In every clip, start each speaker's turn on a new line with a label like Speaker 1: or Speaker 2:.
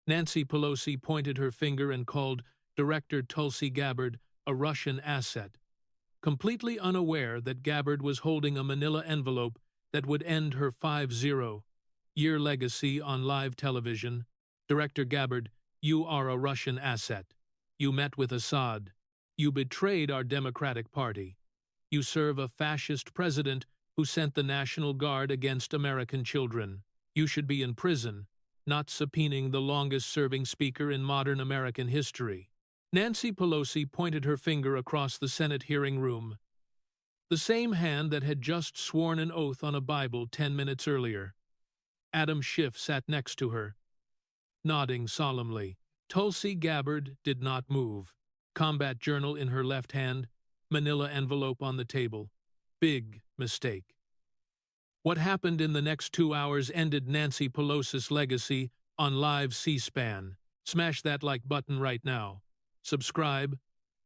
Speaker 1: Nancy Pelosi pointed her finger and called Director Tulsi Gabbard a Russian asset, completely unaware that Gabbard was holding a manila envelope that would end her 50-year legacy on live television. Director Gabbard, you are a Russian asset. You met with Assad. You betrayed our Democratic Party. You serve a fascist president who sent the National Guard against American children. You should be in prison, not subpoenaing the longest-serving speaker in modern American history. Nancy Pelosi pointed her finger across the Senate hearing room, the same hand that had just sworn an oath on a Bible 10 minutes earlier. Adam Schiff sat next to her, nodding solemnly. Tulsi Gabbard did not move. Combat journal in her left hand, manila envelope on the table. Big mistake. What happened in the next 2 hours ended Nancy Pelosi's legacy on live C-SPAN. Smash that like button right now. Subscribe,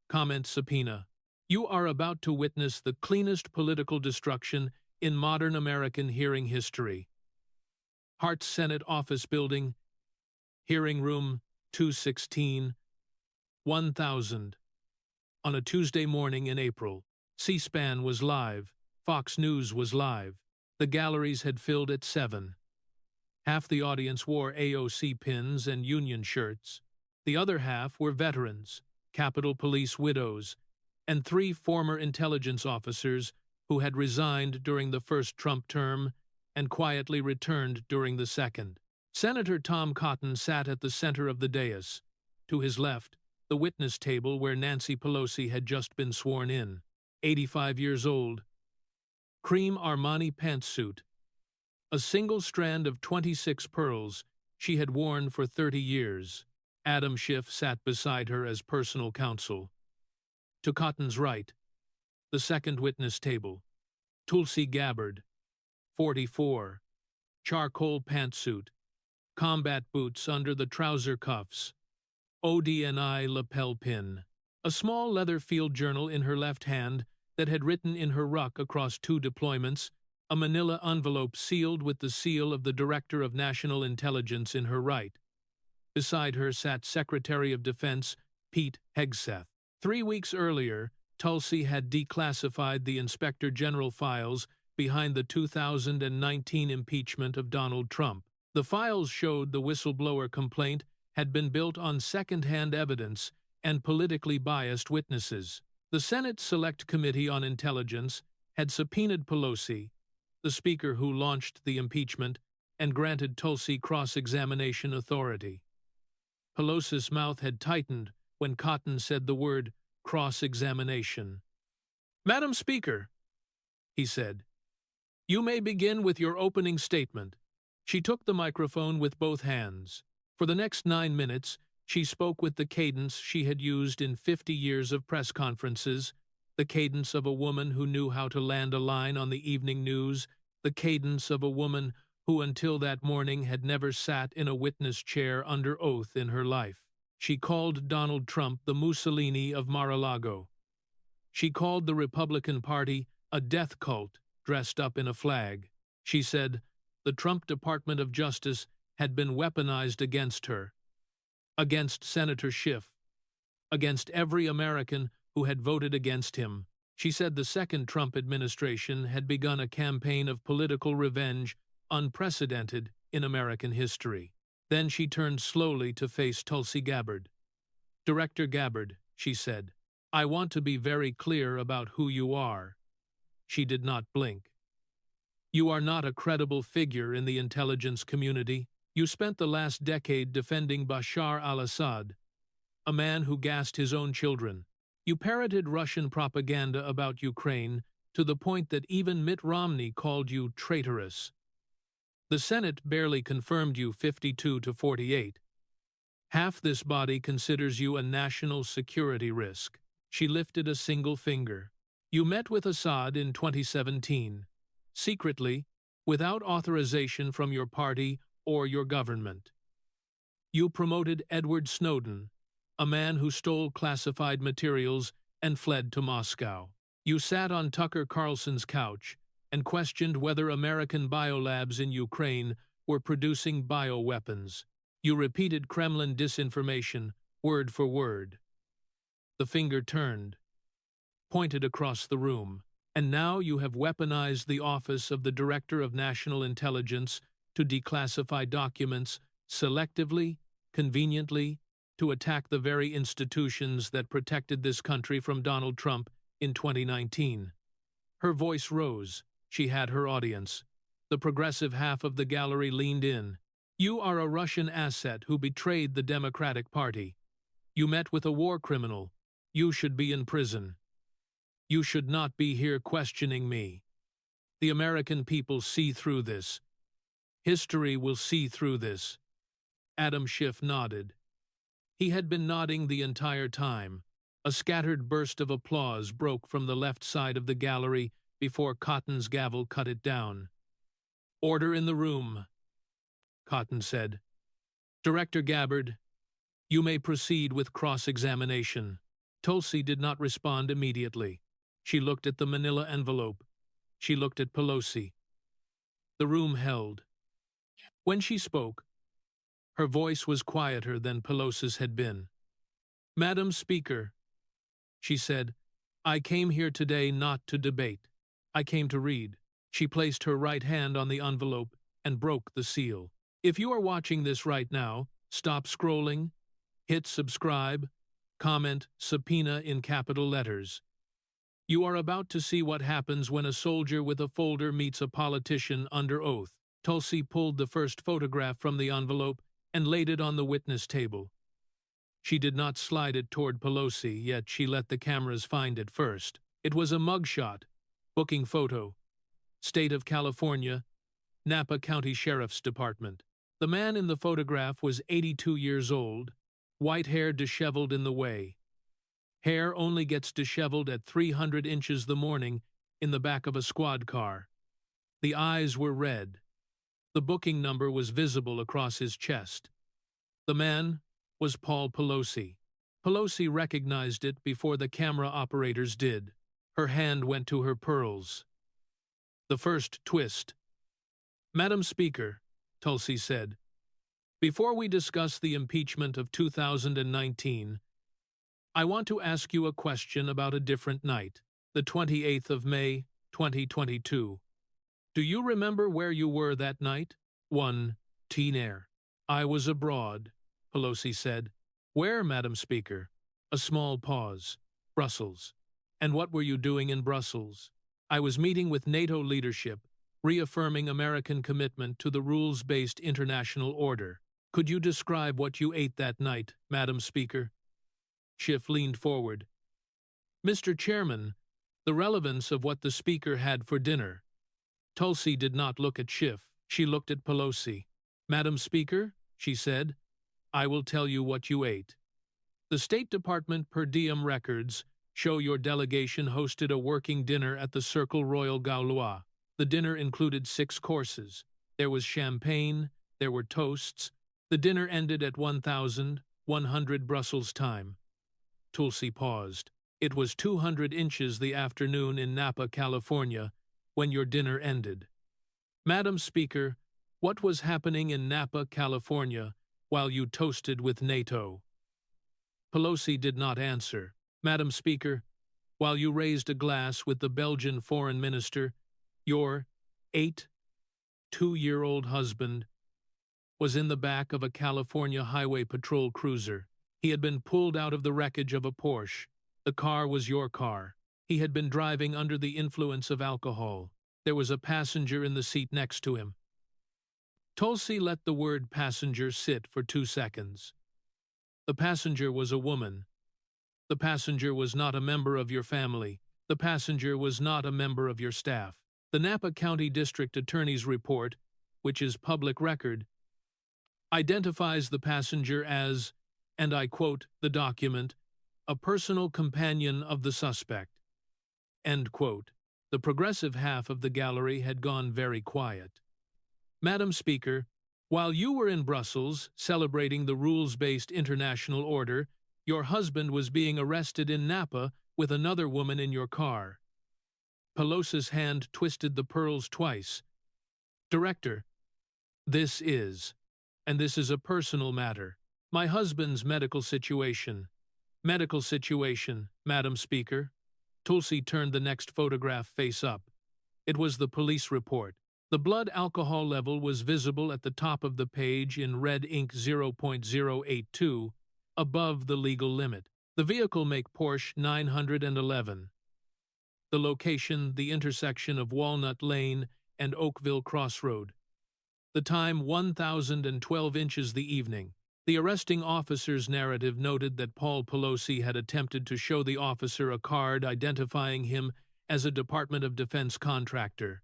Speaker 1: comment, subpoena. You are about to witness the cleanest political destruction in modern American hearing history. Hart Senate Office Building, Hearing Room 216, 1000. On a Tuesday morning in April, C-SPAN was live, Fox News was live. The galleries had filled at 7. Half the audience wore AOC pins and union shirts. The other half were veterans, Capitol Police widows, and 3 former intelligence officers who had resigned during the first Trump term and quietly returned during the second. Senator Tom Cotton sat at the center of the dais. To his left, the witness table where Nancy Pelosi had just been sworn in. 85 years old. Cream Armani pantsuit. A single strand of 26 pearls she had worn for 30 years. Adam Schiff sat beside her as personal counsel. To Cotton's right, the second witness table. Tulsi Gabbard, 44. Charcoal pantsuit. Combat boots under the trouser cuffs. ODNI lapel pin. A small leather field journal in her left hand that had written in her ruck across 2 deployments, a manila envelope sealed with the seal of the Director of National Intelligence in her right. Beside her sat Secretary of Defense Pete Hegseth. 3 weeks earlier, Tulsi had declassified the Inspector General files behind the 2019 impeachment of Donald Trump. The files showed the whistleblower complaint had been built on second-hand evidence and politically biased witnesses. The Senate Select Committee on Intelligence had subpoenaed Pelosi, the Speaker who launched the impeachment, and granted Tulsi cross-examination authority. Pelosi's mouth had tightened when Cotton said the word cross-examination. "Madam Speaker," he said, "you may begin with your opening statement." She took the microphone with both hands. For the next 9 minutes, she spoke with the cadence she had used in 50 years of press conferences, the cadence of a woman who knew how to land a line on the evening news, the cadence of a woman who until that morning had never sat in a witness chair under oath in her life. She called Donald Trump the Mussolini of Mar-a-Lago. She called the Republican Party a death cult dressed up in a flag. She said the Trump Department of Justice had been weaponized against her, against Senator Schiff, against every American who had voted against him. She said the second Trump administration had begun a campaign of political revenge unprecedented in American history. Then she turned slowly to face Tulsi Gabbard. "Director Gabbard," she said, "I want to be very clear about who you are." She did not blink. "You are not a credible figure in the intelligence community. You spent the last decade defending Bashar al-Assad, a man who gassed his own children. You parroted Russian propaganda about Ukraine to the point that even Mitt Romney called you traitorous. The Senate barely confirmed you 52-48. Half this body considers you a national security risk." She lifted a single finger. "You met with Assad in 2017, secretly, without authorization from your party or your government. You promoted Edward Snowden, a man who stole classified materials and fled to Moscow. You sat on Tucker Carlson's couch and questioned whether American biolabs in Ukraine were producing bioweapons. You repeated Kremlin disinformation, word for word. The finger turned, pointed across the room. And now you have weaponized the office of the Director of National Intelligence to declassify documents selectively, conveniently, to attack the very institutions that protected this country from Donald Trump in 2019. Her voice rose. She had her audience. The progressive half of the gallery leaned in. You are a Russian asset who betrayed the Democratic Party. You met with a war criminal. You should be in prison. You should not be here questioning me. The American people see through this. History will see through this. Adam Schiff nodded. He had been nodding the entire time. A scattered burst of applause broke from the left side of the gallery before Cotton's gavel cut it down. Order in the room, Cotton said. Director Gabbard, you may proceed with cross-examination. Tulsi did not respond immediately. She looked at the manila envelope. She looked at Pelosi. The room held. When she spoke, her voice was quieter than Pelosi's had been. Madam Speaker, she said, I came here today not to debate. I came to read. She placed her right hand on the envelope and broke the seal. If you are watching this right now, stop scrolling, hit subscribe, comment subpoena in capital letters. You are about to see what happens when a soldier with a folder meets a politician under oath. Tulsi pulled the first photograph from the envelope and laid it on the witness table. She did not slide it toward Pelosi, yet she let the cameras find it first. It was a mugshot, booking photo. State of California, Napa County Sheriff's Department. The man in the photograph was 82 years old, white hair disheveled in the way. Hair only gets disheveled at 300 inches the morning in the back of a squad car. The eyes were red. The booking number was visible across his chest. The man was Paul Pelosi. Pelosi recognized it before the camera operators did. Her hand went to her pearls. The first twist. Madam Speaker, Tulsi said, before we discuss the impeachment of 2019, I want to ask you a question about a different night, the 28th of May, 2022. Do you remember where you were that night? 1. Teen Air. I was abroad, Pelosi said. Where, Madam Speaker? A small pause. Brussels. And what were you doing in Brussels? I was meeting with NATO leadership, reaffirming American commitment to the rules-based international order. Could you describe what you ate that night, Madam Speaker? Schiff leaned forward. Mr. Chairman, the relevance of what the Speaker had for dinner. Tulsi did not look at Schiff. She looked at Pelosi. Madam Speaker, she said, I will tell you what you ate. The State Department per diem records show your delegation hosted a working dinner at the Circle Royal Gaulois. The dinner included 6 courses. There was champagne, there were toasts. The dinner ended at 1,100 Brussels time. Tulsi paused. It was 200 inches the afternoon in Napa, California, when your dinner ended. Madam Speaker, what was happening in Napa, California, while you toasted with NATO? Pelosi did not answer. Madam Speaker, while you raised a glass with the Belgian foreign minister, your 82-year-old husband was in the back of a California Highway Patrol cruiser. He had been pulled out of the wreckage of a Porsche. The car was your car. He had been driving under the influence of alcohol. There was a passenger in the seat next to him. Tulsi let the word passenger sit for 2 seconds. The passenger was a woman. The passenger was not a member of your family. The passenger was not a member of your staff. The Napa County District Attorney's report, which is public record, identifies the passenger as, and I quote the document, a personal companion of the suspect. End quote. The progressive half of the gallery had gone very quiet. Madam Speaker, while you were in Brussels celebrating the rules-based international order, your husband was being arrested in Napa with another woman in your car. Pelosi's hand twisted the pearls twice. Director, this is, and this is a personal matter. My husband's medical situation. Medical situation, Madam Speaker. Tulsi turned the next photograph face up. It was the police report. The blood alcohol level was visible at the top of the page in red ink 0.082, above the legal limit. The vehicle make Porsche 911. The location, the intersection of Walnut Lane and Oakville Crossroad. The time 1012 inches the evening. The arresting officer's narrative noted that Paul Pelosi had attempted to show the officer a card identifying him as a Department of Defense contractor.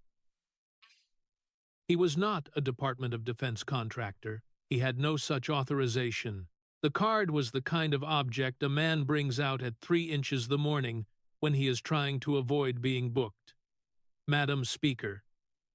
Speaker 1: He was not a Department of Defense contractor. He had no such authorization. The card was the kind of object a man brings out at 3 inches the morning when he is trying to avoid being booked. Madam Speaker,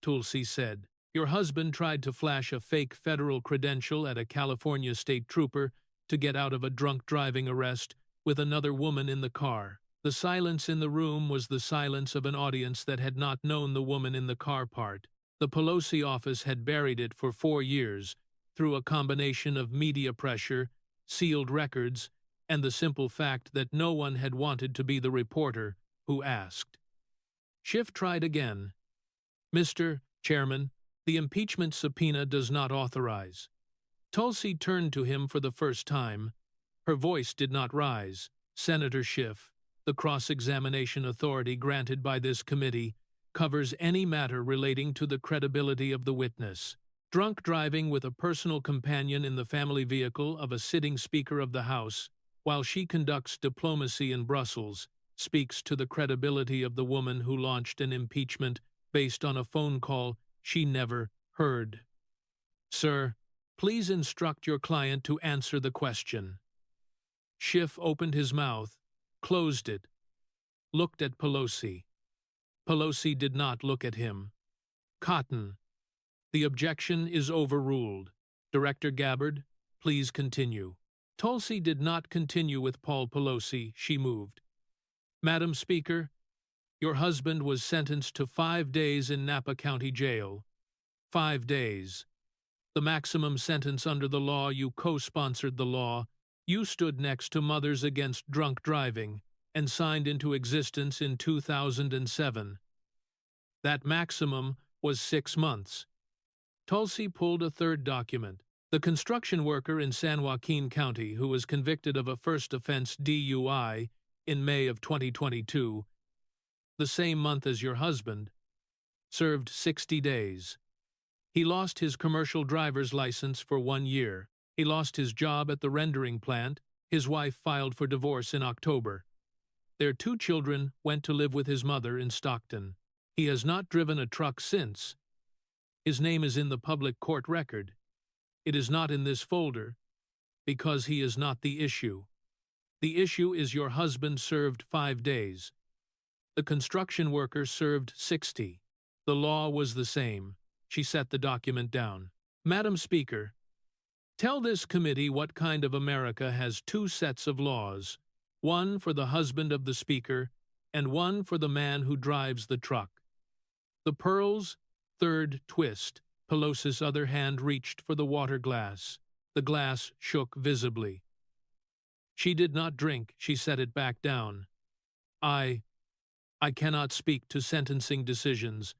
Speaker 1: Tulsi said, your husband tried to flash a fake federal credential at a California state trooper to get out of a drunk driving arrest with another woman in the car. The silence in the room was the silence of an audience that had not known the woman in the car part. The Pelosi office had buried it for 4 years through a combination of media pressure, sealed records, and the simple fact that no one had wanted to be the reporter who asked. Schiff tried again. Mr. Chairman, the impeachment subpoena does not authorize. Tulsi turned to him for the first time. Her voice did not rise. Senator Schiff, the cross-examination authority granted by this committee, covers any matter relating to the credibility of the witness. Drunk driving with a personal companion in the family vehicle of a sitting Speaker of the House, while she conducts diplomacy in Brussels, speaks to the credibility of the woman who launched an impeachment based on a phone call she never heard. Sir, please instruct your client to answer the question. Schiff opened his mouth, closed it, looked at Pelosi. Pelosi did not look at him. Cotton. The objection is overruled. Director Gabbard, please continue. Tulsi did not continue with Paul Pelosi. She moved. Madam Speaker, your husband was sentenced to 5 days in Napa County Jail. 5 days. The maximum sentence under the law. You co-sponsored the law. You stood next to Mothers Against Drunk Driving and signed into existence in 2007. That maximum was 6 months. Tulsi pulled a third document. The construction worker in San Joaquin County who was convicted of a first offense DUI in May of 2022, the same month as your husband, served 60 days. He lost his commercial driver's license for 1 year. He lost his job at the rendering plant. His wife filed for divorce in October. Their 2 children went to live with his mother in Stockton. He has not driven a truck since. His name is in the public court record. It is not in this folder, because he is not the issue. The issue is your husband served 5 days. The construction worker served 60. The law was the same. She set the document down. Madam Speaker, tell this committee what kind of America has 2 sets of laws, one for the husband of the Speaker and one for the man who drives the truck. The pearls, third twist. Pelosi's other hand reached for the water glass. The glass shook visibly. She did not drink. She set it back down. I cannot speak to sentencing decisions.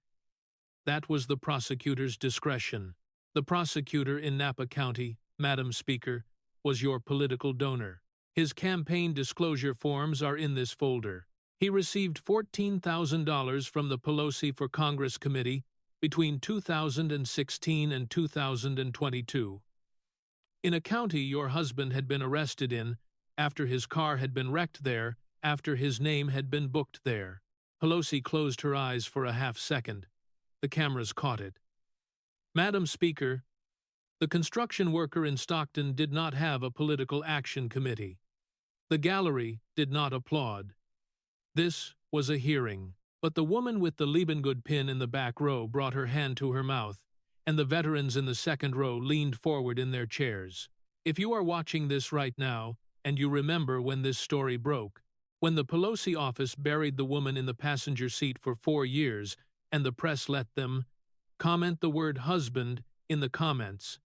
Speaker 1: That was the prosecutor's discretion. The prosecutor in Napa County, Madam Speaker, was your political donor. His campaign disclosure forms are in this folder. He received $14,000 from the Pelosi for Congress Committee between 2016 and 2022. In a county your husband had been arrested in, after his car had been wrecked there, after his name had been booked there. Pelosi closed her eyes for a half-second. The cameras caught it. Madam Speaker, the construction worker in Stockton did not have a political action committee. The gallery did not applaud. This was a hearing. But the woman with the Liebengood pin in the back row brought her hand to her mouth, and the veterans in the second row leaned forward in their chairs. If you are watching this right now, and you remember when this story broke, when the Pelosi office buried the woman in the passenger seat for 4 years, and the press let them comment the word husband in the comments.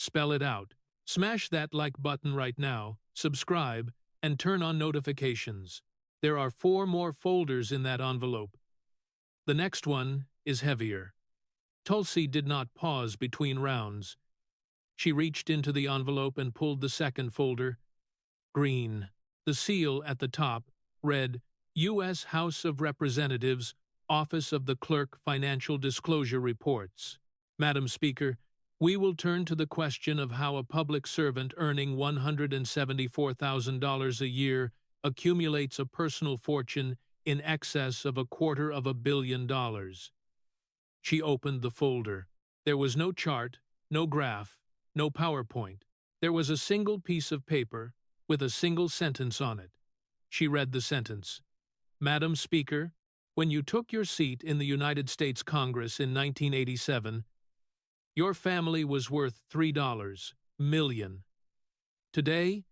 Speaker 1: Spell it out. Smash that like button right now, subscribe, and turn on notifications. There are 4 more folders in that envelope. The next one is heavier. Tulsi did not pause between rounds. She reached into the envelope and pulled the second folder. Green. The seal at the top read, U.S. House of Representatives, Office of the Clerk Financial Disclosure Reports. Madam Speaker, we will turn to the question of how a public servant earning $174,000 a year accumulates a personal fortune in excess of $250 million. She opened the folder. There was no chart, no graph, no PowerPoint. There was a single piece of paper with a single sentence on it. She read the sentence. Madam Speaker, when you took your seat in the United States Congress in 1987, your family was worth $3 million. Today,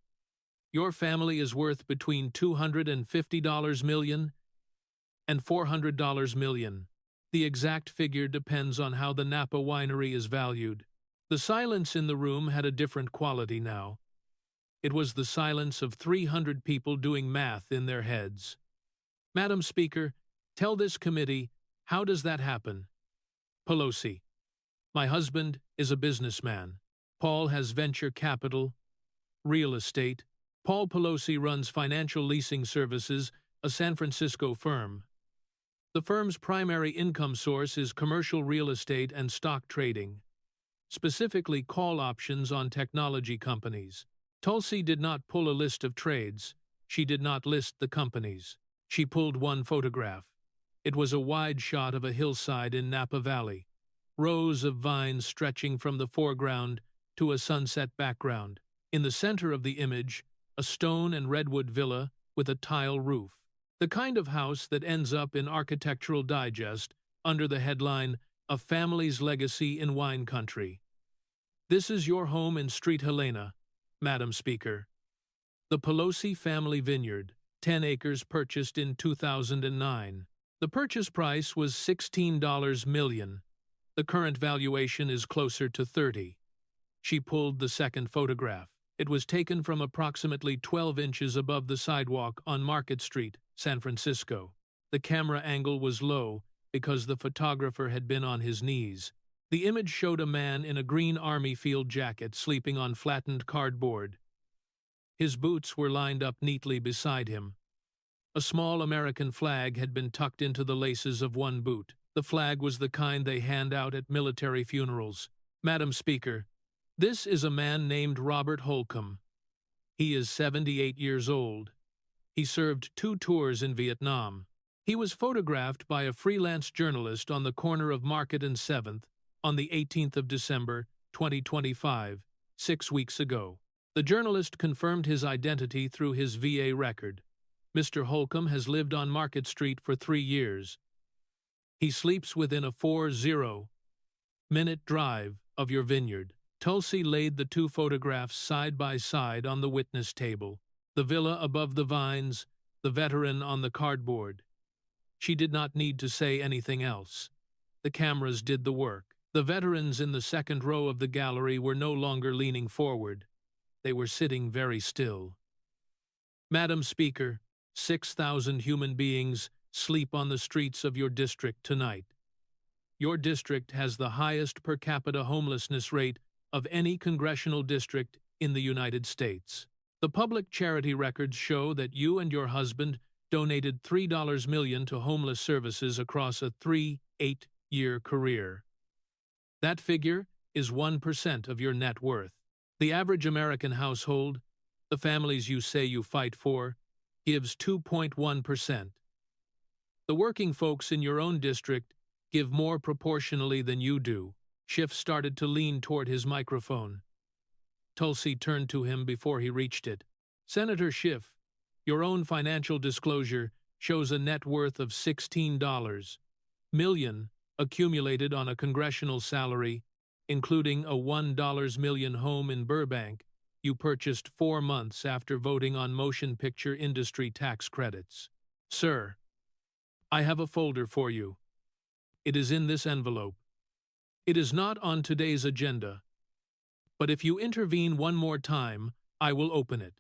Speaker 1: your family is worth between $250 million and $400 million. The exact figure depends on how the Napa winery is valued. The silence in the room had a different quality now. It was the silence of 300 people doing math in their heads. Madam Speaker, tell this committee, how does that happen? Pelosi. My husband is a businessman. Paul has venture capital, real estate. Paul Pelosi runs Financial Leasing Services, a San Francisco firm. The firm's primary income source is commercial real estate and stock trading, specifically call options on technology companies. Tulsi did not pull a list of trades. She did not list the companies. She pulled one photograph. It was a wide shot of a hillside in Napa Valley, rows of vines stretching from the foreground to a sunset background. In the center of the image, a stone and redwood villa with a tile roof, the kind of house that ends up in Architectural Digest under the headline, A Family's Legacy in Wine Country. This is your home in Street Helena, Madam Speaker. The Pelosi family vineyard, 10 acres purchased in 2009. The purchase price was $16 million. The current valuation is closer to 30. She pulled the second photograph. It was taken from approximately 12 inches above the sidewalk on Market Street, San Francisco. The camera angle was low because the photographer had been on his knees. The image showed a man in a green army field jacket sleeping on flattened cardboard. His boots were lined up neatly beside him. A small American flag had been tucked into the laces of one boot. The flag was the kind they hand out at military funerals. Madam Speaker, this is a man named Robert Holcomb. He is 78 years old. He served 2 tours in Vietnam. He was photographed by a freelance journalist on the corner of Market and 7th on the 18th of December, 2025, 6 weeks ago. The journalist confirmed his identity through his VA record. Mr. Holcomb has lived on Market Street for 3 years. He sleeps within a 40-minute drive of your vineyard. Tulsi laid the 2 photographs side by side on the witness table, the villa above the vines, the veteran on the cardboard. She did not need to say anything else. The cameras did the work. The veterans in the second row of the gallery were no longer leaning forward. They were sitting very still. Madam Speaker, 6,000 human beings sleep on the streets of your district tonight. Your district has the highest per capita homelessness rate of any congressional district in the United States. The public charity records show that you and your husband donated $3 million to homeless services across a 8-year career. That figure is 1% of your net worth. The average American household, the families you say you fight for, gives 2.1%. The working folks in your own district give more proportionally than you do. Schiff started to lean toward his microphone. Tulsi turned to him before he reached it. Senator Schiff, your own financial disclosure shows a net worth of $16 million accumulated on a congressional salary, including a $1 million home in Burbank you purchased 4 months after voting on motion picture industry tax credits. Sir, I have a folder for you. It is in this envelope. It is not on today's agenda. But if you intervene one more time, I will open it."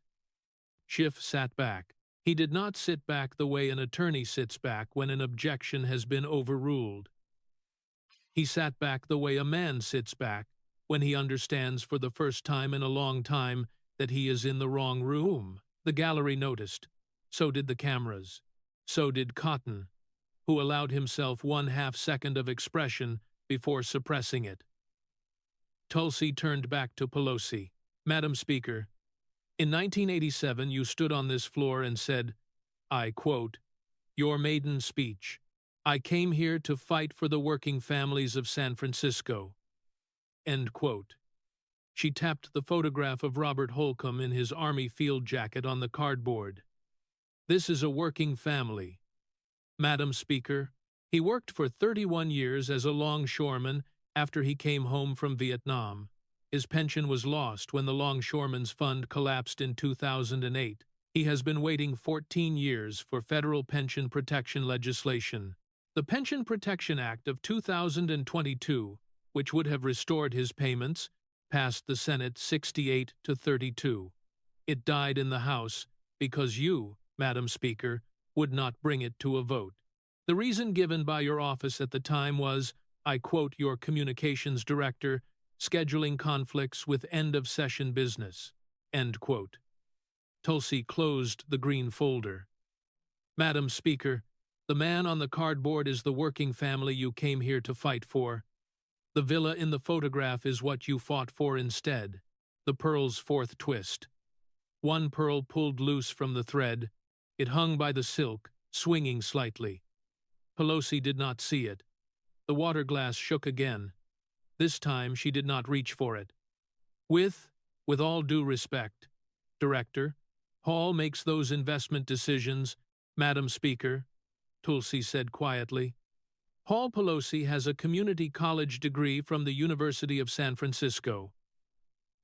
Speaker 1: Schiff sat back. He did not sit back the way an attorney sits back when an objection has been overruled. He sat back the way a man sits back when he understands for the first time in a long time that he is in the wrong room. The gallery noticed. So did the cameras. So did Cotton, who allowed himself 1/2 second of expression before suppressing it. Tulsi turned back to Pelosi. "Madam Speaker, in 1987 you stood on this floor and said, I quote, your maiden speech, 'I came here to fight for the working families of San Francisco.'" End quote. She tapped the photograph of Robert Holcomb in his Army field jacket on the cardboard. "This is a working family. Madam Speaker, he worked for 31 years as a longshoreman after he came home from Vietnam. His pension was lost when the Longshoremen's Fund collapsed in 2008. He has been waiting 14 years for federal pension protection legislation. The Pension Protection Act of 2022, which would have restored his payments, passed the Senate 68-32. It died in the House because you, Madam Speaker, would not bring it to a vote. The reason given by your office at the time was, I quote your communications director, scheduling conflicts with end-of-session business." End quote. Tulsi closed the green folder. "Madam Speaker, the man on the cardboard is the working family you came here to fight for. The villa in the photograph is what you fought for instead, the pearl's fourth twist. One pearl pulled loose from the thread. It hung by the silk, swinging slightly. Pelosi did not see it. The water glass shook again. This time she did not reach for it. With all due respect, Director, Hall makes those investment decisions, Madam Speaker," Tulsi said quietly. "Hall Pelosi has a community college degree from the University of San Francisco.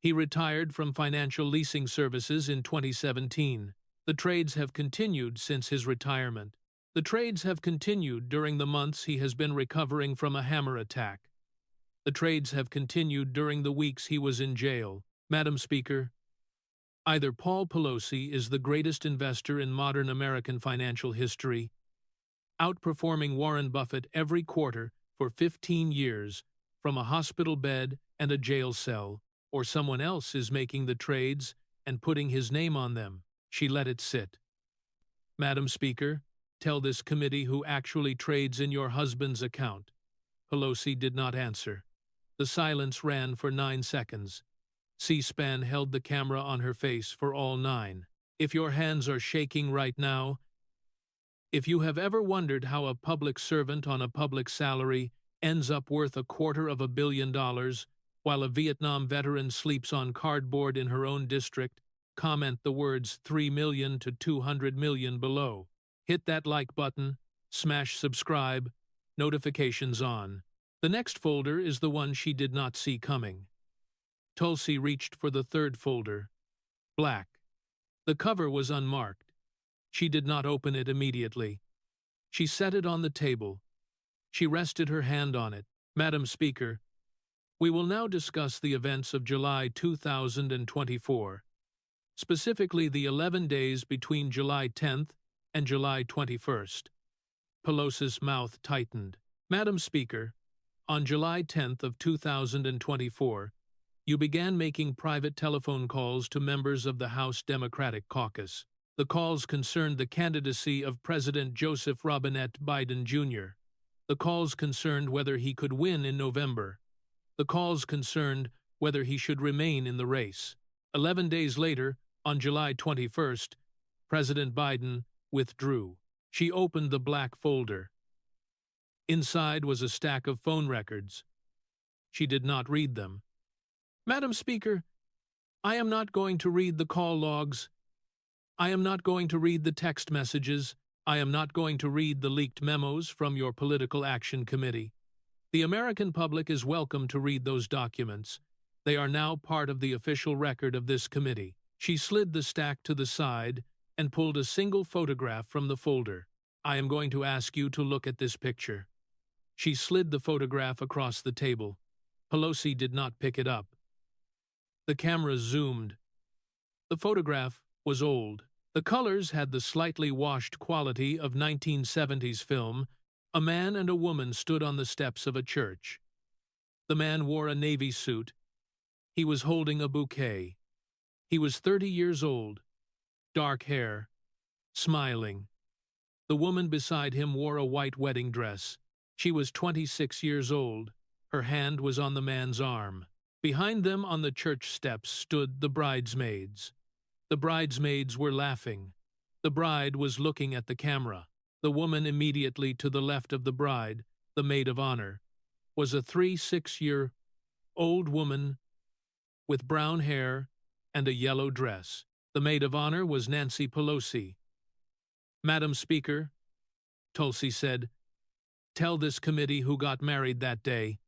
Speaker 1: He retired from financial leasing services in 2017. The trades have continued since his retirement. The trades have continued during the months he has been recovering from a hammer attack. The trades have continued during the weeks he was in jail. Madam Speaker, either Paul Pelosi is the greatest investor in modern American financial history, outperforming Warren Buffett every quarter for 15 years from a hospital bed and a jail cell, or someone else is making the trades and putting his name on them." She let it sit. "Madam Speaker, tell this committee who actually trades in your husband's account." Pelosi did not answer. The silence ran for 9 seconds. C-SPAN held the camera on her face for all 9. "If your hands are shaking right now, if you have ever wondered how a public servant on a public salary ends up worth $250 million while a Vietnam veteran sleeps on cardboard in her own district, comment the words 3 million to 200 million below. Hit that like button, smash subscribe, notifications on. The next folder is the one she did not see coming." Tulsi reached for the third folder. Black. The cover was unmarked. She did not open it immediately. She set it on the table. She rested her hand on it. "Madam Speaker, we will now discuss the events of July 2024, specifically the 11 days between July 10th and July 21st. Pelosi's mouth tightened. "Madam Speaker, on July 10th of 2024, you began making private telephone calls to members of the House Democratic Caucus. The calls concerned the candidacy of President Joseph Robinette Biden Jr. The calls concerned whether he could win in November. The calls concerned whether he should remain in the race. 11 days later, on July 21st, President Biden withdrew." She opened the black folder. Inside was a stack of phone records. She did not read them. "Madam Speaker, I am not going to read the call logs. I am not going to read the text messages. I am not going to read the leaked memos from your Political Action Committee. The American public is welcome to read those documents. They are now part of the official record of this committee." She slid the stack to the side and pulled a single photograph from the folder. "I am going to ask you to look at this picture." She slid the photograph across the table. Pelosi did not pick it up. The camera zoomed. The photograph was old. The colors had the slightly washed quality of 1970s film. A man and a woman stood on the steps of a church. The man wore a navy suit. He was holding a bouquet. He was 30 years old, dark hair, smiling. The woman beside him wore a white wedding dress. She was 26 years old. Her hand was on the man's arm. Behind them on the church steps stood the bridesmaids. The bridesmaids were laughing. The bride was looking at the camera. The woman immediately to the left of the bride, the maid of honor, was a 36-year-old woman with brown hair and a yellow dress. The maid of honor was Nancy Pelosi. "Madam Speaker," Tulsi said, "tell this committee who got married that day."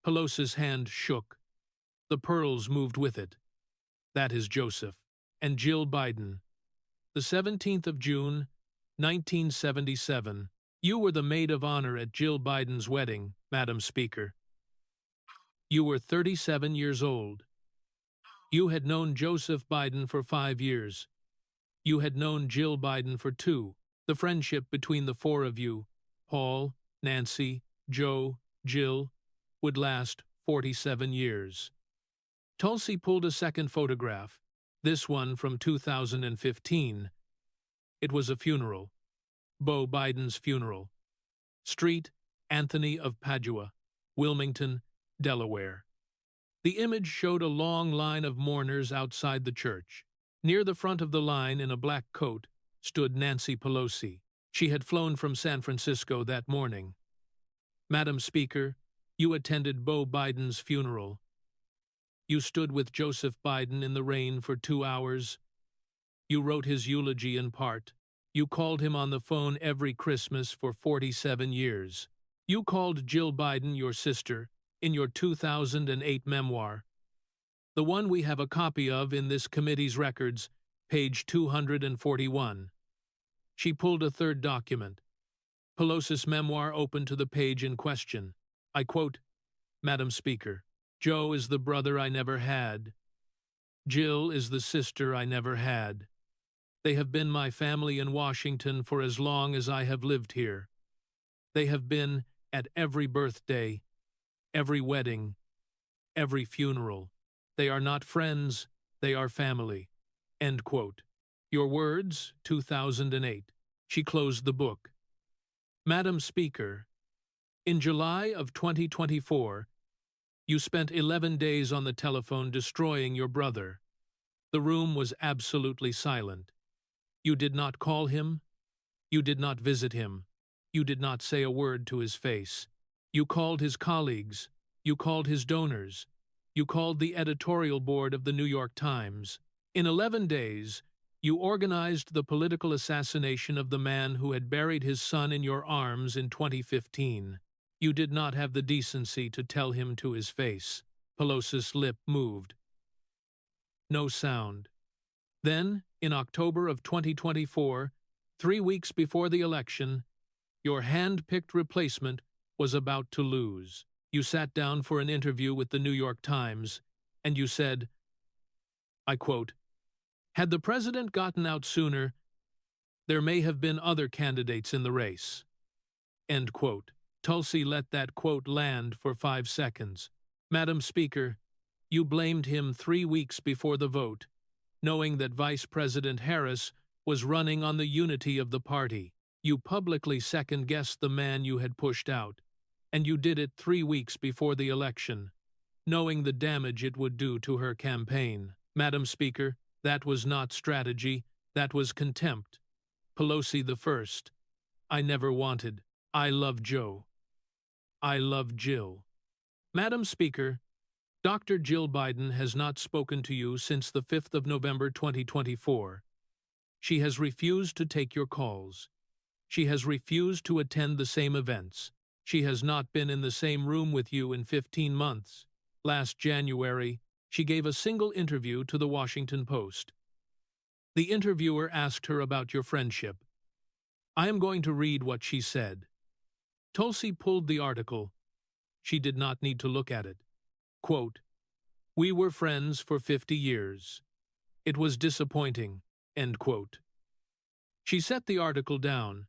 Speaker 1: Pelosi's hand shook. The pearls moved with it. "That is Joseph and Jill Biden. The 17th of June, 1977. You were the maid of honor at Jill Biden's wedding, Madam Speaker. You were 37 years old. You had known Joseph Biden for 5 years. You had known Jill Biden for 2. The friendship between the 4 of you, Paul, Nancy, Joe, Jill, would last 47 years. Tulsi pulled a second photograph, this one from 2015. It was a funeral. Beau Biden's funeral. Street, Anthony of Padua, Wilmington, Delaware. The image showed a long line of mourners outside the church. Near the front of the line, in a black coat, stood Nancy Pelosi. She had flown from San Francisco that morning. Madam Speaker, you attended Beau Biden's funeral. You stood with Joseph Biden in the rain for 2 hours. You wrote his eulogy in part. You called him on the phone every Christmas for 47 years. You called Jill Biden your sister in your 2008 memoir, the one we have a copy of in this committee's records, page 241. She pulled a third document. Pelosi's memoir opened to the page in question. I quote, Madam Speaker, Joe is the brother I never had. Jill is the sister I never had. They have been my family in Washington for as long as I have lived here. They have been at every birthday, every wedding, every funeral. They are not friends, they are family. End quote. Your words, 2008. She closed the book. Madam Speaker, in July of 2024, you spent 11 days on the telephone destroying your brother. The room was absolutely silent. You did not call him. You did not visit him. You did not say a word to his face. You called his colleagues. You called his donors. You called the editorial board of the New York Times. In 11 days, you organized the political assassination of the man who had buried his son in your arms in 2015. You did not have the decency to tell him to his face. Pelosi's lip moved. No sound. Then, in October of 2024, 3 weeks before the election, your hand-picked replacement was about to lose. You sat down for an interview with the New York Times, and you said, I quote, had the president gotten out sooner, there may have been other candidates in the race. End quote. Tulsi let that quote land for 5 seconds. Madam Speaker, you blamed him 3 weeks before the vote, knowing that Vice President Harris was running on the unity of the party. You publicly second-guessed the man you had pushed out, and you did it 3 weeks before the election, knowing the damage it would do to her campaign. Madam Speaker, that was not strategy, that was contempt. Pelosi the first. I never wanted. I love Joe. I love Jill. Madam Speaker, Dr. Jill Biden has not spoken to you since the 5th of November 2024. She has refused to take your calls. She has refused to attend the same events. She has not been in the same room with you in 15 months. Last January, she gave a single interview to the Washington Post. The interviewer asked her about your friendship. I am going to read what she said. Tulsi pulled the article. She did not need to look at it. Quote, We were friends for 50 years. It was disappointing." End quote. She set the article down.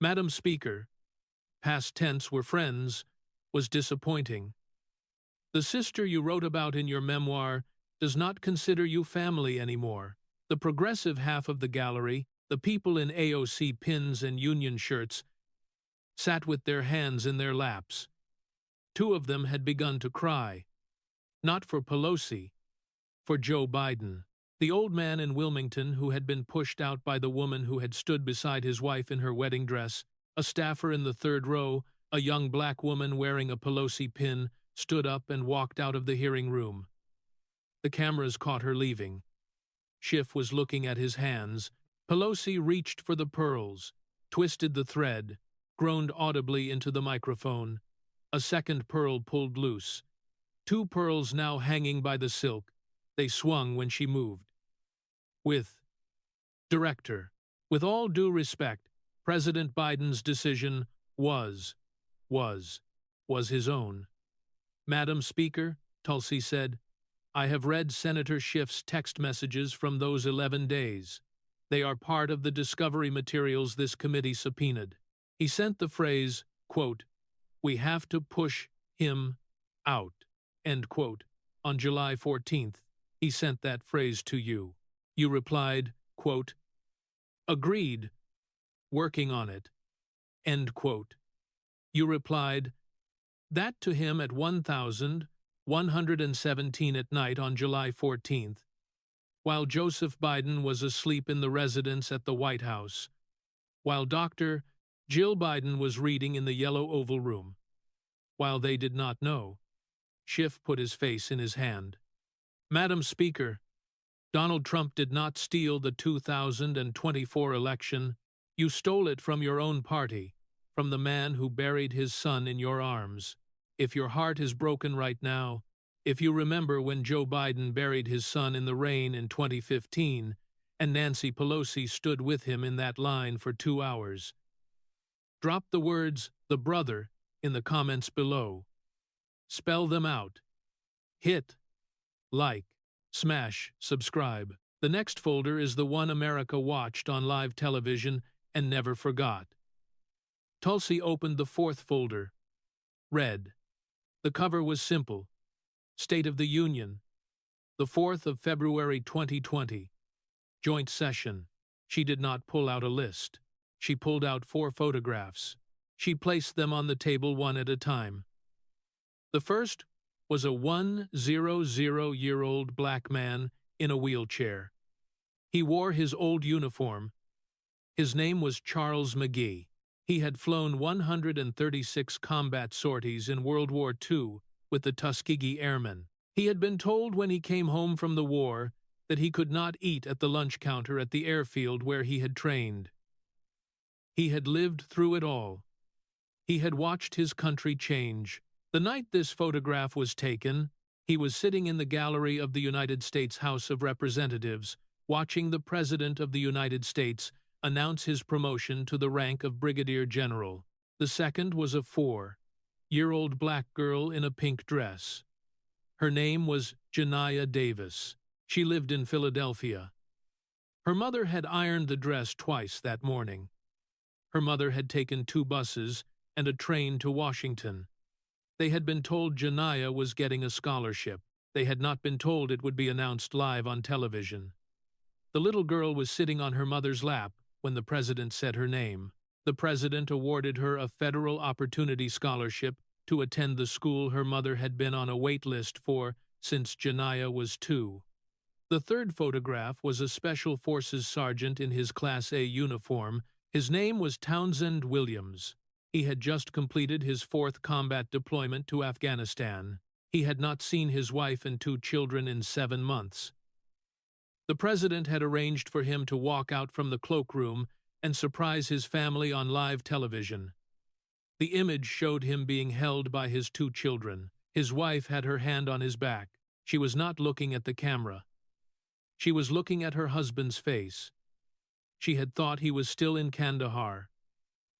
Speaker 1: "Madam Speaker, past tense were friends, was disappointing. The sister you wrote about in your memoir does not consider you family anymore." The progressive half of the gallery, the people in AOC pins and union shirts, sat with their hands in their laps. Two of them had begun to cry. Not for Pelosi, for Joe Biden. The old man in Wilmington who had been pushed out by the woman who had stood beside his wife in her wedding dress, a staffer in the third row, a young black woman wearing a Pelosi pin, stood up and walked out of the hearing room. The cameras caught her leaving. Schiff was looking at his hands. Pelosi reached for the pearls, twisted the thread, groaned audibly into the microphone. A second pearl pulled loose. Two pearls now hanging by the silk. They swung when she moved. Director, with all due respect, President Biden's decision was his own. Madam Speaker, Tulsi said, I have read Senator Schiff's text messages from those 11 days. They are part of the discovery materials this committee subpoenaed. He sent the phrase, quote, "We have to push him out," end quote. On July 14th, he sent that phrase to you. You replied, quote, "Agreed, working on it," end quote. You replied that to him at 1,117 at night on July 14th, while Joseph Biden was asleep in the residence at the White House, while Dr. Jill Biden was reading in the Yellow Oval Room. While they did not know, Schiff put his face in his hand. Madam Speaker, Donald Trump did not steal the 2024 election. You stole it from your own party, from the man who buried his son in your arms. If your heart is broken right now, if you remember when Joe Biden buried his son in the rain in 2015 and Nancy Pelosi stood with him in that line for 2 hours, drop the words "the brother" in the comments below. Spell them out. Hit like, smash, subscribe. The next folder is the one America watched on live television and never forgot. Tulsi opened the fourth folder. Read. The cover was simple. State of the Union. The 4th of February 2020. Joint session. She did not pull out a list. She pulled out 4 photographs. She placed them on the table one at a time. The first was a 100-year-old black man in a wheelchair. He wore his old uniform. His name was Charles McGee. He had flown 136 combat sorties in World War II with the Tuskegee Airmen. He had been told when he came home from the war that he could not eat at the lunch counter at the airfield where he had trained. He had lived through it all. He had watched his country change. The night this photograph was taken, he was sitting in the gallery of the United States House of Representatives, watching the President of the United States announce his promotion to the rank of Brigadier General. The second was a 4-year-old black girl in a pink dress. Her name was Janiyah Davis. She lived in Philadelphia. Her mother had ironed the dress twice that morning. Her mother had taken 2 buses and a train to Washington. They had been told Janiyah was getting a scholarship. They had not been told it would be announced live on television. The little girl was sitting on her mother's lap when the president said her name. The president awarded her a federal opportunity scholarship to attend the school her mother had been on a wait list for since Janiyah was 2. The third photograph was a Special Forces sergeant in his Class A uniform. His name was Townsend Williams. He had just completed his 4th combat deployment to Afghanistan. He had not seen his wife and 2 children in 7 months. The president had arranged for him to walk out from the cloakroom and surprise his family on live television. The image showed him being held by his 2 children. His wife had her hand on his back. She was not looking at the camera. She was looking at her husband's face. She had thought he was still in Kandahar.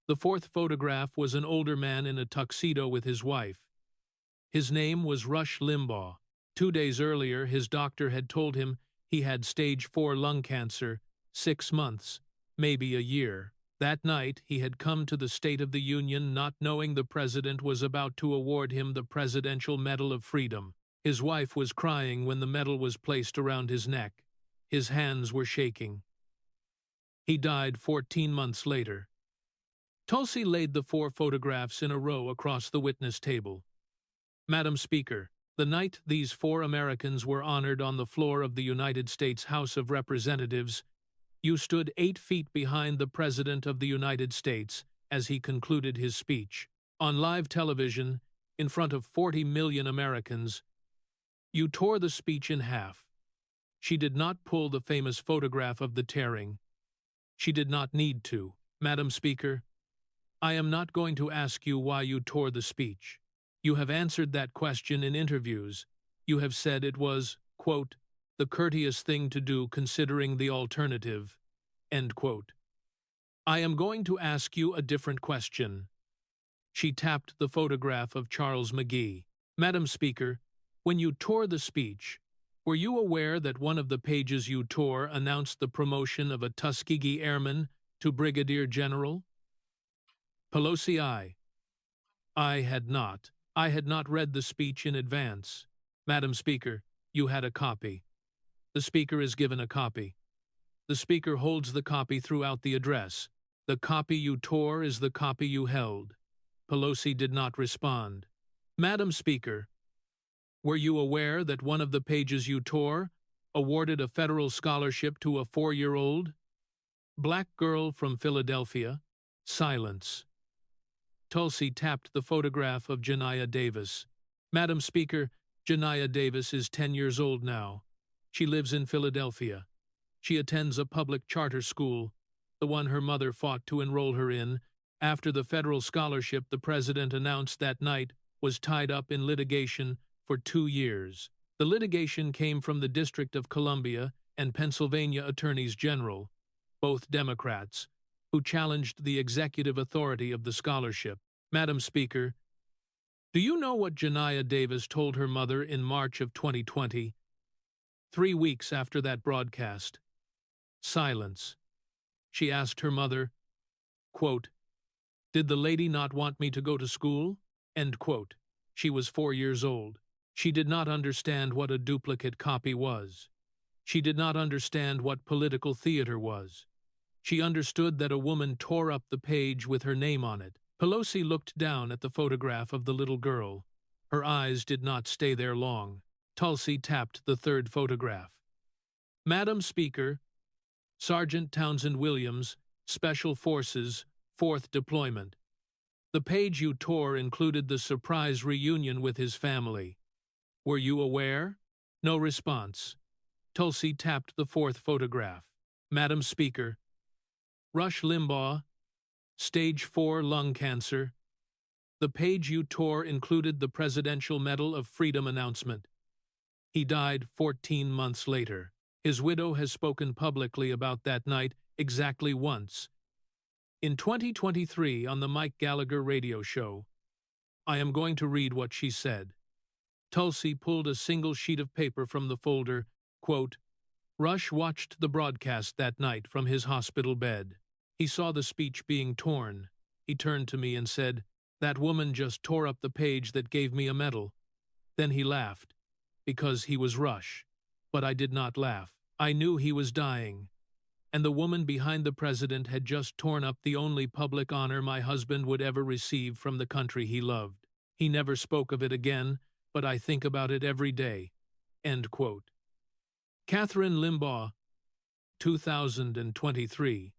Speaker 1: The 4th photograph was an older man in a tuxedo with his wife. His name was Rush Limbaugh. 2 days earlier, his doctor had told him he had stage 4 lung cancer, 6 months, maybe a year. That night, he had come to the State of the Union not knowing the president was about to award him the Presidential Medal of Freedom. His wife was crying when the medal was placed around his neck. His hands were shaking. He died 14 months later. Tulsi laid the 4 photographs in a row across the witness table. Madam Speaker, the night these 4 Americans were honored on the floor of the United States House of Representatives, you stood 8 feet behind the President of the United States as he concluded his speech. On live television, in front of 40 million Americans, you tore the speech in half. She did not pull the famous photograph of the tearing. She did not need to. Madam Speaker, I am not going to ask you why you tore the speech. You have answered that question in interviews. You have said it was, quote, the courteous thing to do considering the alternative, end quote. I am going to ask you a different question. She tapped the photograph of Charles McGee. Madam Speaker, when you tore the speech, were you aware that one of the pages you tore announced the promotion of a Tuskegee Airman to Brigadier General? Pelosi, I had not. I had not read the speech in advance. Madam Speaker, you had a copy. The Speaker is given a copy. The Speaker holds the copy throughout the address. The copy you tore is the copy you held. Pelosi did not respond. Madam Speaker, were you aware that one of the pages you tore awarded a federal scholarship to a 4-year-old? Black girl from Philadelphia. Silence. Tulsi tapped the photograph of Janiyah Davis. Madam Speaker, Janiyah Davis is 10 years old now. She lives in Philadelphia. She attends a public charter school, the one her mother fought to enroll her in, after the federal scholarship the president announced that night was tied up in litigation for 2 years. The litigation came from the District of Columbia and Pennsylvania Attorneys General, both Democrats, who challenged the executive authority of the scholarship. Madam Speaker, do you know what Janiyah Davis told her mother in March of 2020, 3 weeks after that broadcast? Silence. She asked her mother, quote, did the lady not want me to go to school? End quote. She was 4 years old. She did not understand what a duplicate copy was. She did not understand what political theater was. She understood that a woman tore up the page with her name on it. Pelosi looked down at the photograph of the little girl. Her eyes did not stay there long. Tulsi tapped the 3rd photograph. Madam Speaker, Sergeant Townsend Williams, Special Forces, 4th Deployment. The page you tore included the surprise reunion with his family. Were you aware? No response. Tulsi tapped the 4th photograph. Madam Speaker, Rush Limbaugh, Stage 4 lung cancer. The page you tore included the Presidential Medal of Freedom announcement. He died 14 months later. His widow has spoken publicly about that night exactly once. In 2023 on the Mike Gallagher radio show, I am going to read what she said. Tulsi pulled a single sheet of paper from the folder, quote, Rush watched the broadcast that night from his hospital bed. He saw the speech being torn. He turned to me and said, that woman just tore up the page that gave me a medal. Then he laughed, because he was Rush. But I did not laugh. I knew he was dying. And the woman behind the president had just torn up the only public honor my husband would ever receive from the country he loved. He never spoke of it again, but I think about it every day. End quote. Catherine Limbaugh, 2023.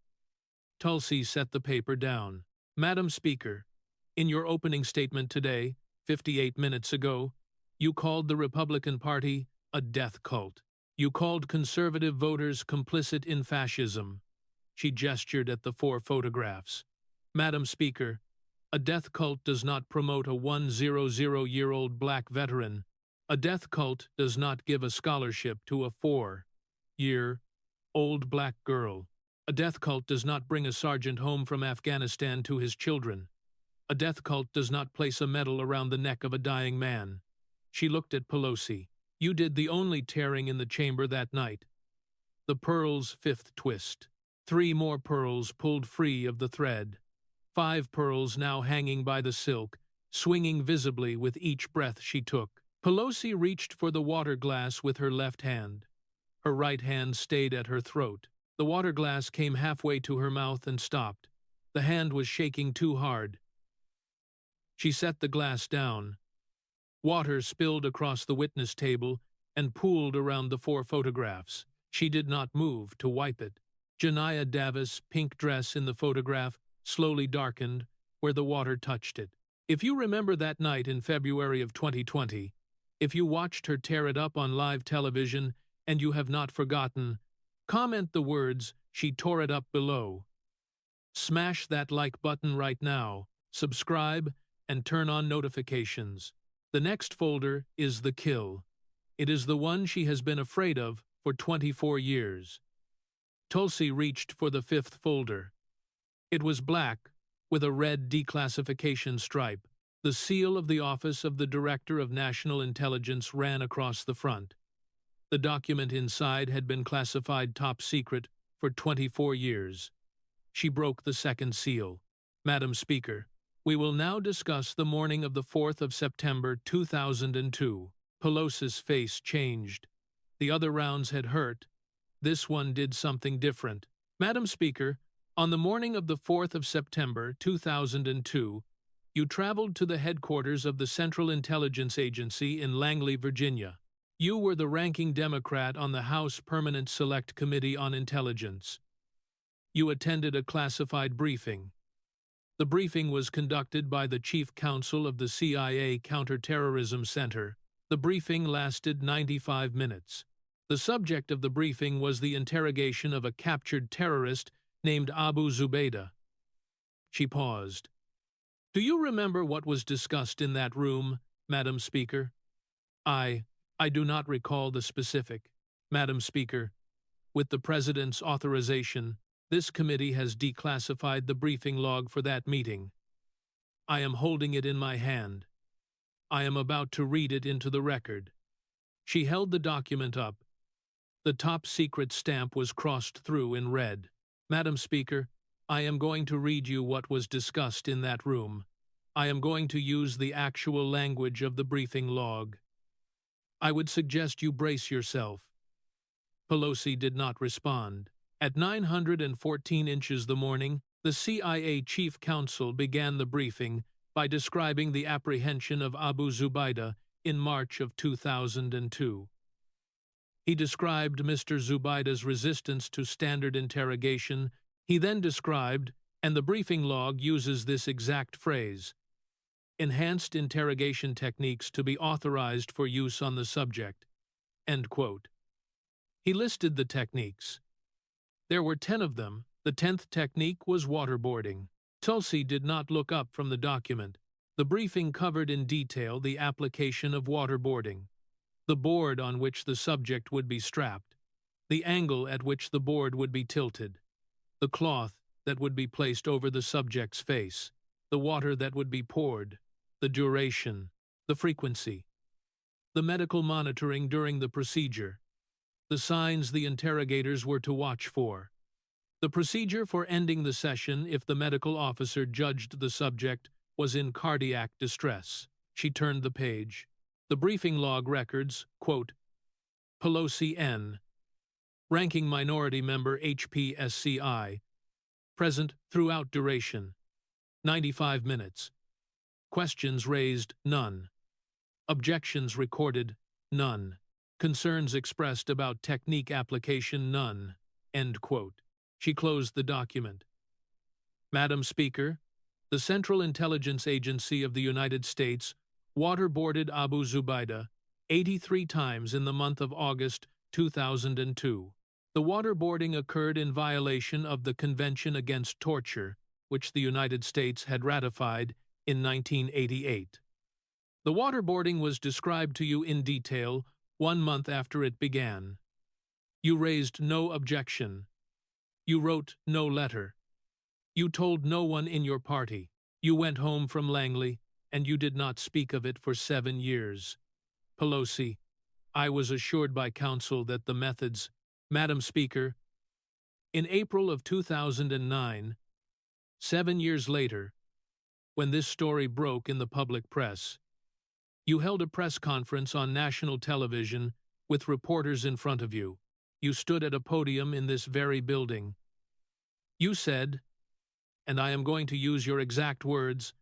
Speaker 1: Tulsi set the paper down. Madam Speaker, in your opening statement today, 58 minutes ago, you called the Republican Party a death cult. You called conservative voters complicit in fascism. She gestured at the 4 photographs. Madam Speaker, a death cult does not promote a 100-year-old black veteran. A death cult does not give a scholarship to a 4-year-old black girl. A death cult does not bring a sergeant home from Afghanistan to his children. A death cult does not place a medal around the neck of a dying man. She looked at Pelosi. You did the only tearing in the chamber that night. The pearl's fifth twist. 3 more pearls pulled free of the thread. 5 pearls now hanging by the silk, swinging visibly with each breath she took. Pelosi reached for the water glass with her left hand. Her right hand stayed at her throat. The water glass came halfway to her mouth and stopped. The hand was shaking too hard. She set the glass down. Water spilled across the witness table and pooled around the 4 photographs. She did not move to wipe it. Janiyah Davis' pink dress in the photograph slowly darkened where the water touched it. If you remember that night in February of 2020, if you watched her tear it up on live television and you have not forgotten, comment the words, "She tore it up" below. Smash that like button right now, subscribe, and turn on notifications. The next folder is the kill. It is the one she has been afraid of for 24 years. Tulsi reached for the 5th folder. It was black, with a red declassification stripe. The seal of the Office of the Director of National Intelligence ran across the front. The document inside had been classified top secret for 24 years. She broke the 2nd seal. Madam Speaker, we will now discuss the morning of the 4th of September 2002. Pelosi's face changed. The other rounds had hurt. This one did something different. Madam Speaker, on the morning of the 4th of September 2002, you traveled to the headquarters of the Central Intelligence Agency in Langley, Virginia. You were the ranking Democrat on the House Permanent Select Committee on Intelligence. You attended a classified briefing. The briefing was conducted by the Chief Counsel of the CIA Counterterrorism Center. The briefing lasted 95 minutes. The subject of the briefing was the interrogation of a captured terrorist named Abu Zubaydah. She paused. Do you remember what was discussed in that room, Madam Speaker? I do not recall the specific. Madam Speaker, with the President's authorization, this committee has declassified the briefing log for that meeting. I am holding it in my hand. I am about to read it into the record. She held the document up. The top secret stamp was crossed through in red. Madam Speaker, I am going to read you what was discussed in that room. I am going to use the actual language of the briefing log. I would suggest you brace yourself. Pelosi did not respond. At 914 inches the morning, the CIA Chief Counsel began the briefing by describing the apprehension of Abu Zubaydah in March of 2002. He described Mr. Zubaydah's resistance to standard interrogation. He then described, and the briefing log uses this exact phrase, enhanced interrogation techniques to be authorized for use on the subject. End quote. He listed the techniques. There were 10 of them. The 10th technique was waterboarding. Tulsi did not look up from the document. The briefing covered in detail the application of waterboarding, the board on which the subject would be strapped, the angle at which the board would be tilted, the cloth that would be placed over the subject's face, the water that would be poured, the duration, the frequency, the medical monitoring during the procedure, the signs the interrogators were to watch for, the procedure for ending the session if the medical officer judged the subject was in cardiac distress. She turned the page. The briefing log records, quote, Pelosi N., Ranking Minority Member HPSCI, present throughout duration, 95 minutes. Questions raised, none. Objections recorded, none. Concerns expressed about technique application, none. End quote. She closed the document. Madam Speaker, the Central Intelligence Agency of the United States waterboarded Abu Zubaydah 83 times in the month of August 2002. The waterboarding occurred in violation of the Convention Against Torture, which the United States had ratified in 1988. The waterboarding was described to you in detail 1 month after it began. You raised no objection. You wrote no letter. You told no one in your party. You went home from Langley, and you did not speak of it for 7 years. Pelosi, I was assured by counsel that the methods, Madam Speaker, in April of 2009, 7 years later, when this story broke in the public press, you held a press conference on national television with reporters in front of you. You stood at a podium in this very building. You said, and I am going to use your exact words,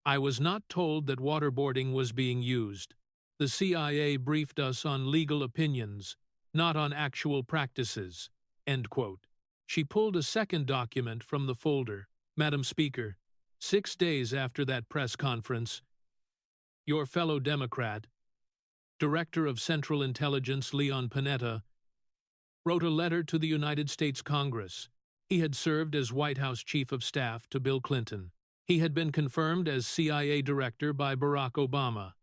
Speaker 1: "I was not told that waterboarding was being used. The CIA briefed us on legal opinions, not on actual practices." End quote. She pulled a second document from the folder. Madam Speaker, 6 days after that press conference, your fellow Democrat, Director of Central Intelligence Leon Panetta, wrote a letter to the United States Congress. He had served as White House Chief of Staff to Bill Clinton. He had been confirmed as CIA Director by Barack Obama.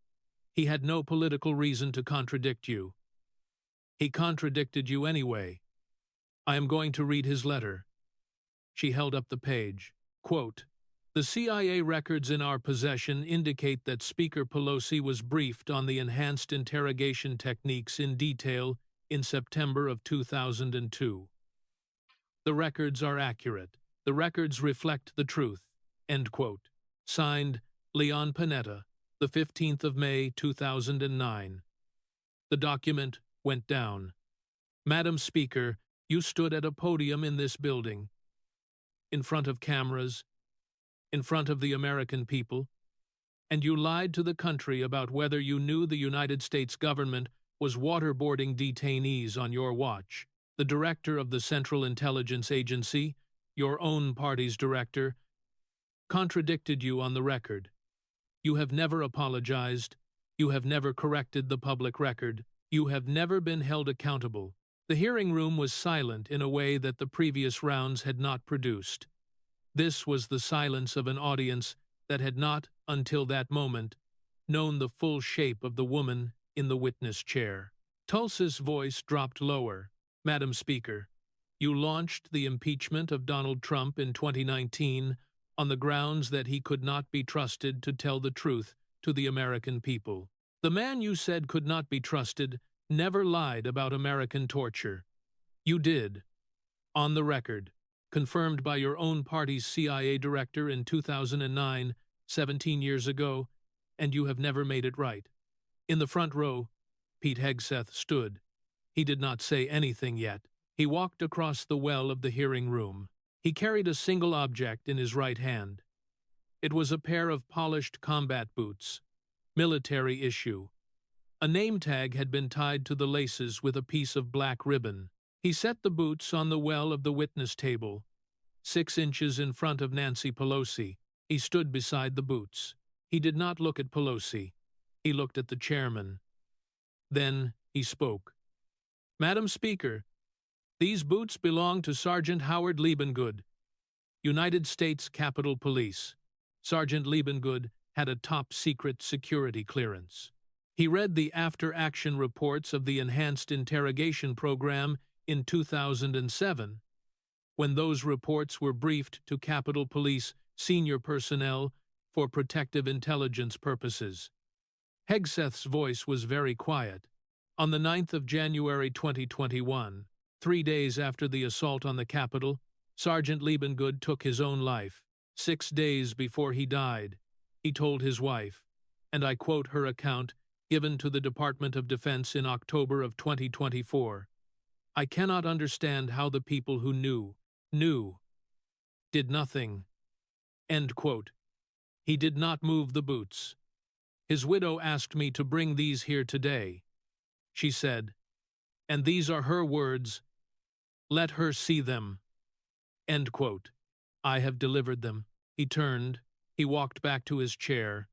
Speaker 1: He had no political reason to contradict you. He contradicted you anyway. I am going to read his letter. She held up the page. Quote, "The CIA records in our possession indicate that Speaker Pelosi was briefed on the enhanced interrogation techniques in detail in September of 2002. The records are accurate. The records reflect the truth." End quote. Signed, Leon Panetta, the 15th of May, 2009. The document went down. Madam Speaker, you stood at a podium in this building, in front of cameras, in front of the American people, and you lied to the country about whether you knew the United States government was waterboarding detainees on your watch. The director of the Central Intelligence Agency, your own party's director, contradicted you on the record. You have never apologized. You have never corrected the public record. You have never been held accountable. The hearing room was silent in a way that the previous rounds had not produced. This was the silence of an audience that had not, until that moment, known the full shape of the woman in the witness chair. Tulsi's voice dropped lower. Madam Speaker, you launched the impeachment of Donald Trump in 2019 on the grounds that he could not be trusted to tell the truth to the American people. The man you said could not be trusted never lied about American torture. You did. On the record, confirmed by your own party's CIA director in 2009, 17 years ago, and you have never made it right. In the front row, Pete Hegseth stood. He did not say anything yet. He walked across the well of the hearing room. He carried a single object in his right hand. It was a pair of polished combat boots, military issue. A name tag had been tied to the laces with a piece of black ribbon. He set the boots on the well of the witness table, 6 inches in front of Nancy Pelosi. He stood beside the boots. He did not look at Pelosi. He looked at the chairman. Then he spoke. Madam Speaker, these boots belong to Sergeant Howard Liebengood, United States Capitol Police. Sergeant Liebengood had a top-secret security clearance. He read the after-action reports of the Enhanced Interrogation Program in 2007, when those reports were briefed to Capitol Police senior personnel for protective intelligence purposes. Hegseth's voice was very quiet. On the 9th of January 2021, 3 days after the assault on the Capitol, Sergeant Liebengood took his own life. 6 days before he died, he told his wife, and I quote her account given to the Department of Defense in October of 2024, "I cannot understand how the people who knew, did nothing." End quote. He did not move the boots. His widow asked me to bring these here today. She said, and these are her words, "Let her see them." End quote. I have delivered them. He turned. He walked back to his chair.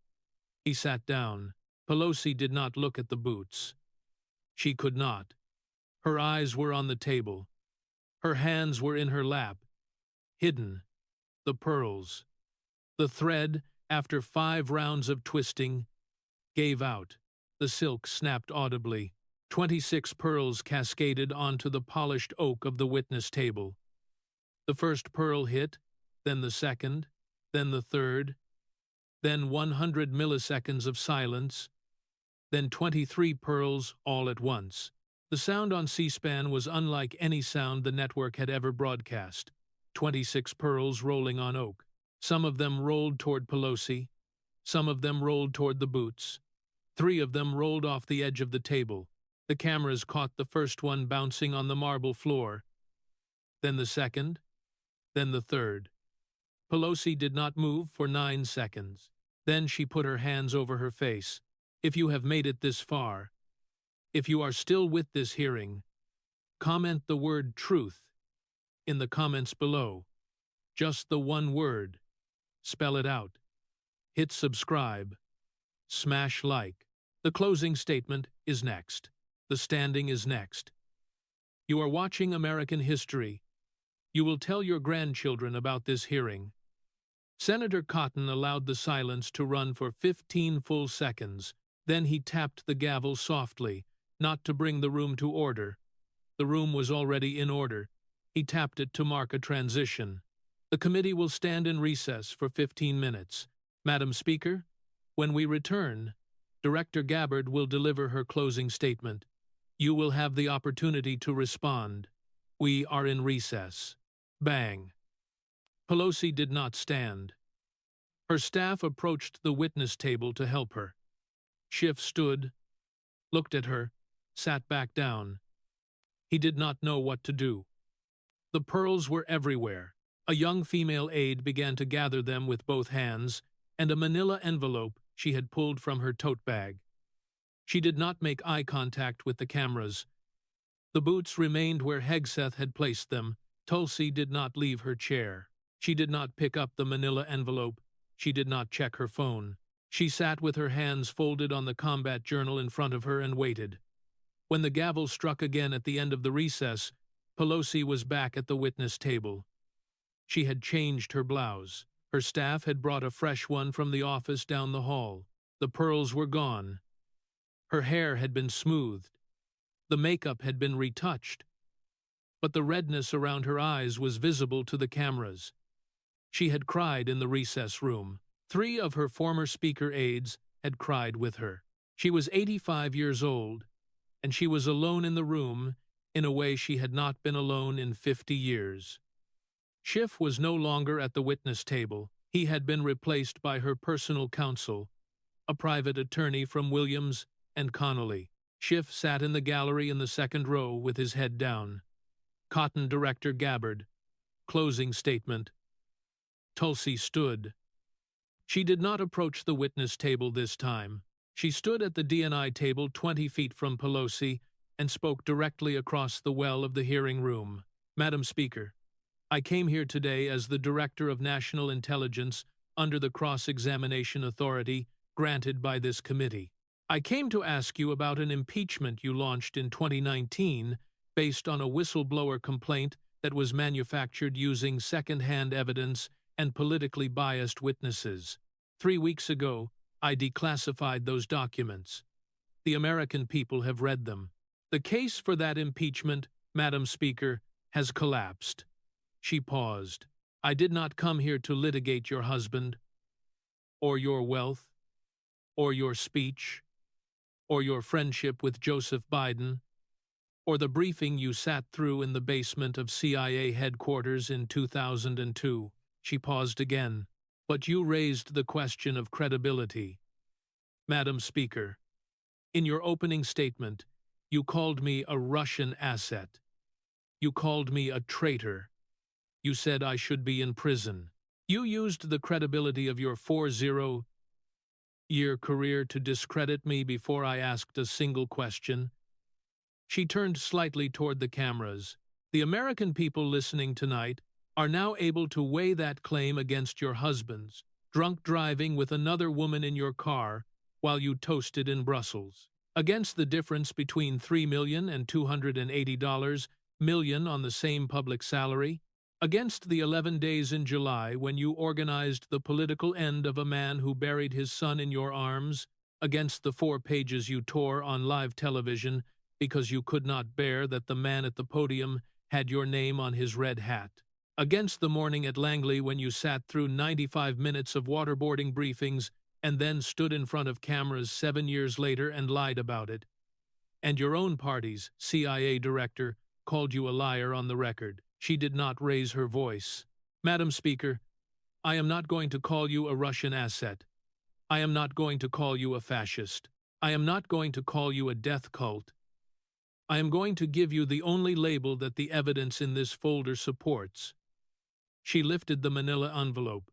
Speaker 1: He sat down. Pelosi did not look at the boots. She could not. Her eyes were on the table. Her hands were in her lap. Hidden. The pearls. The thread, after 5 rounds of twisting, gave out. The silk snapped audibly. 26 pearls cascaded onto the polished oak of the witness table. The first pearl hit, then the second, then the third, then 100 milliseconds of silence, then 23 pearls all at once. The sound on C-SPAN was unlike any sound the network had ever broadcast. 26 pearls rolling on oak. Some of them rolled toward Pelosi. Some of them rolled toward the boots. 3 of them rolled off the edge of the table. The cameras caught the first one bouncing on the marble floor. Then the second. Then the third. Pelosi did not move for 9 seconds. Then she put her hands over her face. If you have made it this far, if you are still with this hearing, comment the word truth in the comments below. Just the one word. Spell it out. Hit subscribe. Smash like. The closing statement is next. The standing is next. You are watching American history. You will tell your grandchildren about this hearing. Senator Cotton allowed the silence to run for 15 full seconds. Then he tapped the gavel softly, not to bring the room to order. The room was already in order. He tapped it to mark a transition. The committee will stand in recess for 15 minutes. Madam Speaker, when we return, Director Gabbard will deliver her closing statement. You will have the opportunity to respond. We are in recess. Bang. Pelosi did not stand. Her staff approached the witness table to help her. Schiff stood, looked at her, sat back down. He did not know what to do. The pearls were everywhere. A young female aide began to gather them with both hands, and a manila envelope she had pulled from her tote bag. She did not make eye contact with the cameras. The boots remained where Hegseth had placed them. Tulsi did not leave her chair. She did not pick up the manila envelope. She did not check her phone. She sat with her hands folded on the combat journal in front of her and waited. When the gavel struck again at the end of the recess, Pelosi was back at the witness table. She had changed her blouse. Her staff had brought a fresh one from the office down the hall. The pearls were gone. Her hair had been smoothed. The makeup had been retouched. But the redness around her eyes was visible to the cameras. She had cried in the recess room. 3 of her former speaker aides had cried with her. She was 85 years old, and she was alone in the room in a way she had not been alone in 50 years. Schiff was no longer at the witness table. He had been replaced by her personal counsel, a private attorney from Williams and Connolly. Schiff sat in the gallery in the second row with his head down. Cotton Director Gabbard. Closing statement. Tulsi stood. She did not approach the witness table this time. She stood at the D&I table 20 feet from Pelosi and spoke directly across the well of the hearing room. Madam Speaker, I came here today as the Director of National Intelligence under the cross-examination authority granted by this committee. I came to ask you about an impeachment you launched in 2019 based on a whistleblower complaint that was manufactured using second-hand evidence and politically biased witnesses. 3 weeks ago, I declassified those documents. The American people have read them. The case for that impeachment, Madam Speaker, has collapsed. She paused. I did not come here to litigate your husband, or your wealth, or your speech, or your friendship with Joseph Biden, or the briefing you sat through in the basement of CIA headquarters in 2002. She paused again. But you raised the question of credibility. Madam Speaker, in your opening statement, you called me a Russian asset. You called me a traitor. You said I should be in prison. You used the credibility of your 40-year career to discredit me before I asked a single question. She turned slightly toward the cameras. The American people listening tonight are now able to weigh that claim against your husband's drunk driving with another woman in your car while you toasted in Brussels, against the difference between $3 million and $280 million on the same public salary, against the 11 days in July when you organized the political end of a man who buried his son in your arms, against the 4 pages you tore on live television because you could not bear that the man at the podium had your name on his red hat, against the morning at Langley when you sat through 95 minutes of waterboarding briefings and then stood in front of cameras 7 years later and lied about it. And your own party's CIA director called you a liar on the record. She did not raise her voice. Madam Speaker, I am not going to call you a Russian asset. I am not going to call you a fascist. I am not going to call you a death cult. I am going to give you the only label that the evidence in this folder supports. She lifted the manila envelope.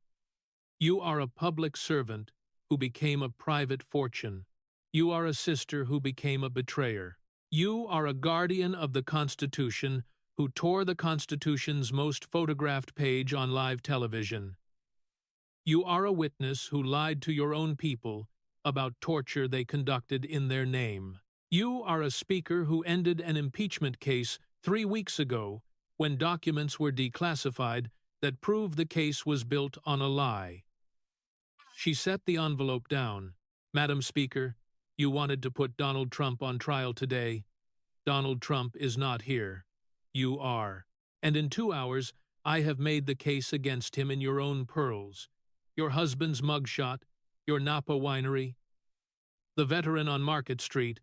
Speaker 1: You are a public servant who became a private fortune. You are a sister who became a betrayer. You are a guardian of the Constitution who tore the Constitution's most photographed page on live television. You are a witness who lied to your own people about torture they conducted in their name. You are a speaker who ended an impeachment case 3 weeks ago when documents were declassified that prove the case was built on a lie. She set the envelope down. Madam Speaker, you wanted to put Donald Trump on trial today. Donald Trump is not here. You are. And in 2 hours, I have made the case against him in your own pearls. Your husband's mugshot, your Napa winery, the veteran on Market Street,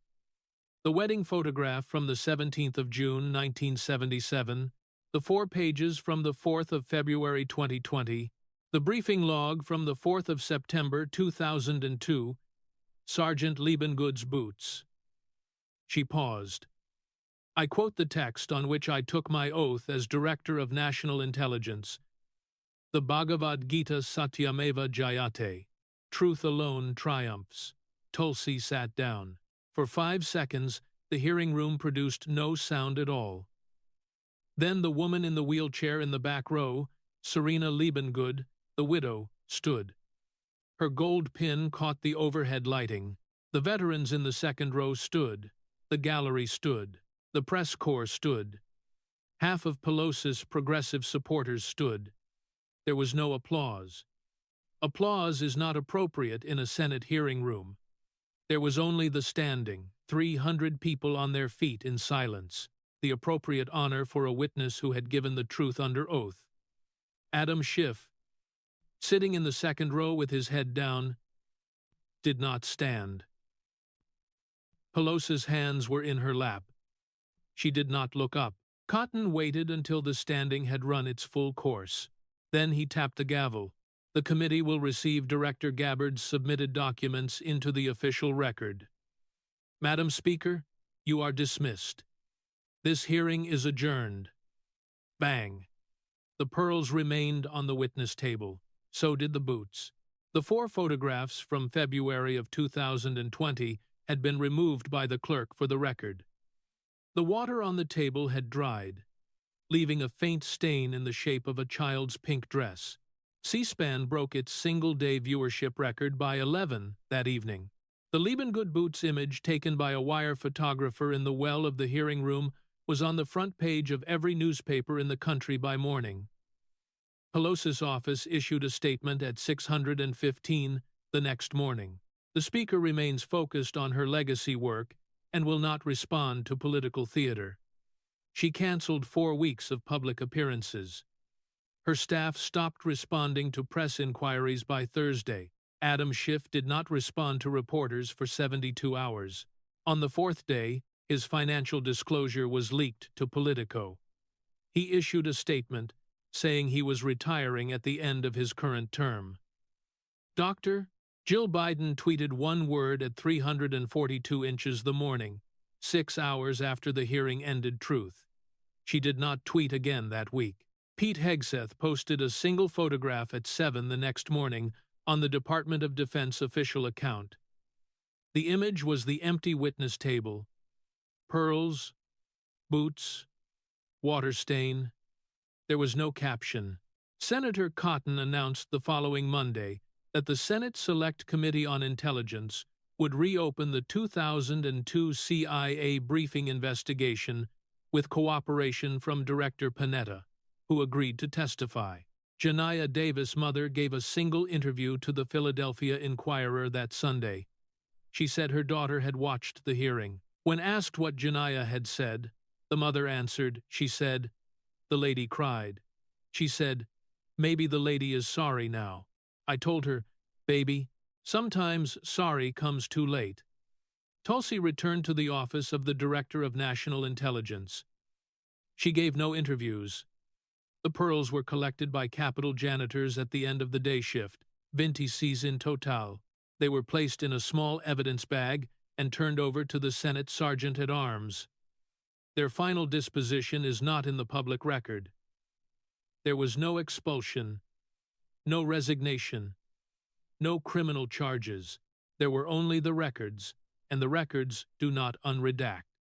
Speaker 1: the wedding photograph from the 17th of June, 1977, the 4 pages from the 4th of February 2020, the briefing log from the 4th of September 2002, Sergeant Liebengood's boots. She paused. I quote the text on which I took my oath as Director of National Intelligence. The Bhagavad Gita Satyameva Jayate. Truth alone triumphs. Tulsi sat down. For 5 seconds, the hearing room produced no sound at all. Then the woman in the wheelchair in the back row, Serena Liebengood, the widow, stood. Her gold pin caught the overhead lighting. The veterans in the second row stood. The gallery stood. The press corps stood. Half of Pelosi's progressive supporters stood. There was no applause. Applause is not appropriate in a Senate hearing room. There was only the standing, 300 people on their feet in silence, the appropriate honor for a witness who had given the truth under oath. Adam Schiff, sitting in the second row with his head down, did not stand. Pelosi's hands were in her lap. She did not look up. Cotton waited until the standing had run its full course. Then he tapped the gavel. The committee will receive Director Gabbard's submitted documents into the official record. Madam Speaker, you are dismissed. This hearing is adjourned. Bang. The pearls remained on the witness table. So did the boots. The 4 photographs from February of 2020 had been removed by the clerk for the record. The water on the table had dried, leaving a faint stain in the shape of a child's pink dress. C-SPAN broke its single-day viewership record by 11 that evening. The Liebengood boots image taken by a wire photographer in the well of the hearing room was on the front page of every newspaper in the country by morning. Pelosi's office issued a statement at 6:15 the next morning. The Speaker remains focused on her legacy work and will not respond to political theater. She canceled 4 weeks of public appearances. Her staff stopped responding to press inquiries by Thursday. Adam Schiff did not respond to reporters for 72 hours. On the 4th day, his financial disclosure was leaked to Politico. He issued a statement saying he was retiring at the end of his current term. Dr. Jill Biden tweeted one word at 342 inches the morning, 6 hours after the hearing ended truth. She did not tweet again that week. Pete Hegseth posted a single photograph at 7 the next morning on the Department of Defense official account. The image was the empty witness table. Pearls, boots, water stain. There was no caption. Senator Cotton announced the following Monday that the Senate Select Committee on Intelligence would reopen the 2002 CIA briefing investigation with cooperation from Director Panetta, who agreed to testify. Janiyah Davis' mother gave a single interview to the Philadelphia Inquirer that Sunday. She said her daughter had watched the hearing. When asked what Janiyah had said, the mother answered, she said, "The lady cried." She said, "Maybe the lady is sorry now." I told her, "Baby, Sometimes sorry comes too late. Tulsi returned to the office of the Director of National Intelligence. She gave no interviews. The pearls were collected by Capitol janitors at the end of the day shift, 26 in total. They were placed in a small evidence bag and turned over to the Senate Sergeant-at-Arms. Their final disposition is not in the public record. There was no expulsion, no resignation, no criminal charges. There were only the records, and the records do not unredact.